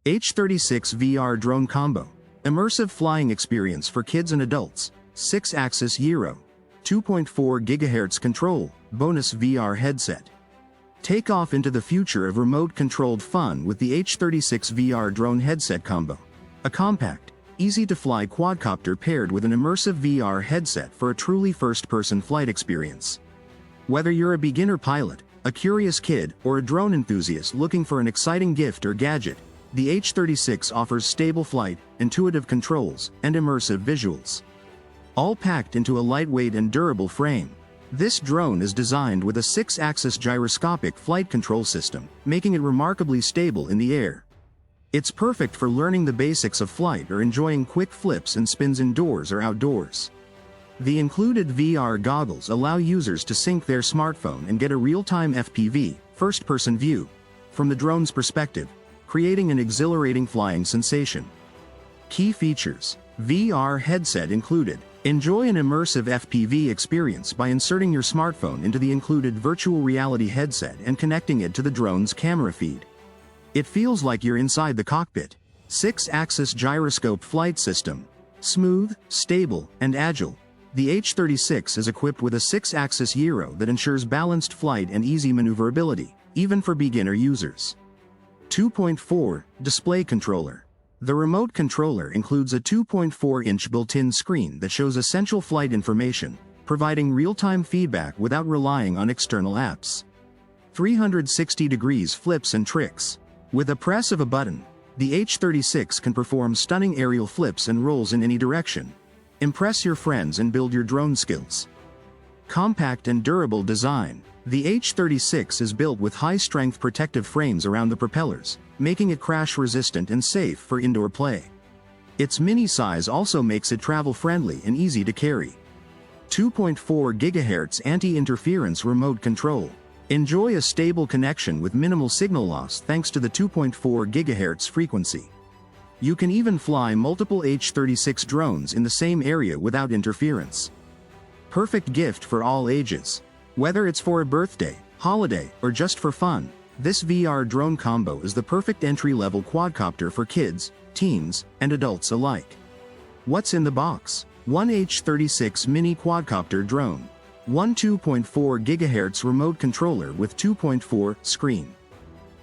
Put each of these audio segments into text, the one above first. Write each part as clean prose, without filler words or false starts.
H36 VR Drone Combo. Immersive flying experience for kids and adults. 6-axis gyro. 2.4 GHz control, bonus VR headset. Take off into the future of remote-controlled fun with the H36 VR Drone Headset Combo. A compact, easy-to-fly quadcopter paired with an immersive VR headset for a truly first-person flight experience. Whether you're a beginner pilot, a curious kid, or a drone enthusiast looking for an exciting gift or gadget, the H36 offers stable flight, intuitive controls, and immersive visuals. All packed into a lightweight and durable frame. This drone is designed with a 6-axis gyroscopic flight control system, making it remarkably stable in the air. It's perfect for learning the basics of flight or enjoying quick flips and spins indoors or outdoors. The included VR goggles allow users to sync their smartphone and get a real-time FPV, first-person view, from the drone's perspective, creating an exhilarating flying sensation. Key features: VR headset included. Enjoy an immersive FPV experience by inserting your smartphone into the included virtual reality headset and connecting it to the drone's camera feed. It feels like you're inside the cockpit. 6-axis gyroscope flight system. Smooth, stable, and agile. The H36 is equipped with a 6-axis gyro that ensures balanced flight and easy maneuverability, even for beginner users. 2.4 Display controller. The remote controller includes a 2.4-inch built-in screen that shows essential flight information, providing real-time feedback without relying on external apps. 360 degrees flips and tricks. With a press of a button, the H36 can perform stunning aerial flips and rolls in any direction. Impress your friends and build your drone skills. Compact and durable design. The H36 is built with high-strength protective frames around the propellers, making it crash-resistant and safe for indoor play. Its mini size also makes it travel-friendly and easy to carry. 2.4 GHz anti-interference remote control. Enjoy a stable connection with minimal signal loss thanks to the 2.4 GHz frequency. You can even fly multiple H36 drones in the same area without interference. Perfect gift for all ages. Whether it's for a birthday, holiday, or just for fun, this VR drone combo is the perfect entry-level quadcopter for kids, teens, and adults alike. What's in the box? 1 H36 mini quadcopter drone. 1 2.4 GHz remote controller with 2.4 screen.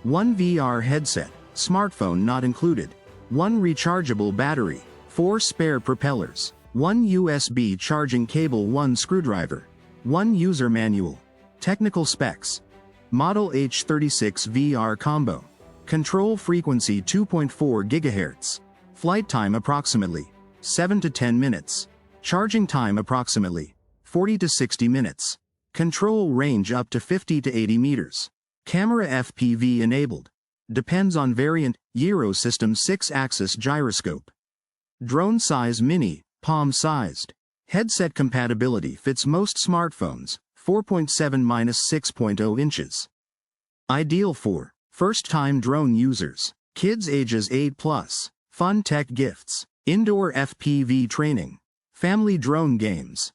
1 VR headset, smartphone not included. 1 rechargeable battery. 4 spare propellers. 1 USB charging cable. 1 screwdriver. 1 user manual. Technical specs. Model H36 VR Combo. Control frequency 2.4 GHz. Flight time approximately 7 to 10 minutes. Charging time approximately 40 to 60 minutes. Control range up to 50 to 80 meters. Camera FPV enabled. Depends on variant. Gyro system 6-axis gyroscope. Drone size mini, palm-sized. Headset compatibility fits most smartphones, 4.7-6.0 inches. Ideal for first-time drone users, kids ages 8+, fun tech gifts, indoor FPV training, family drone games.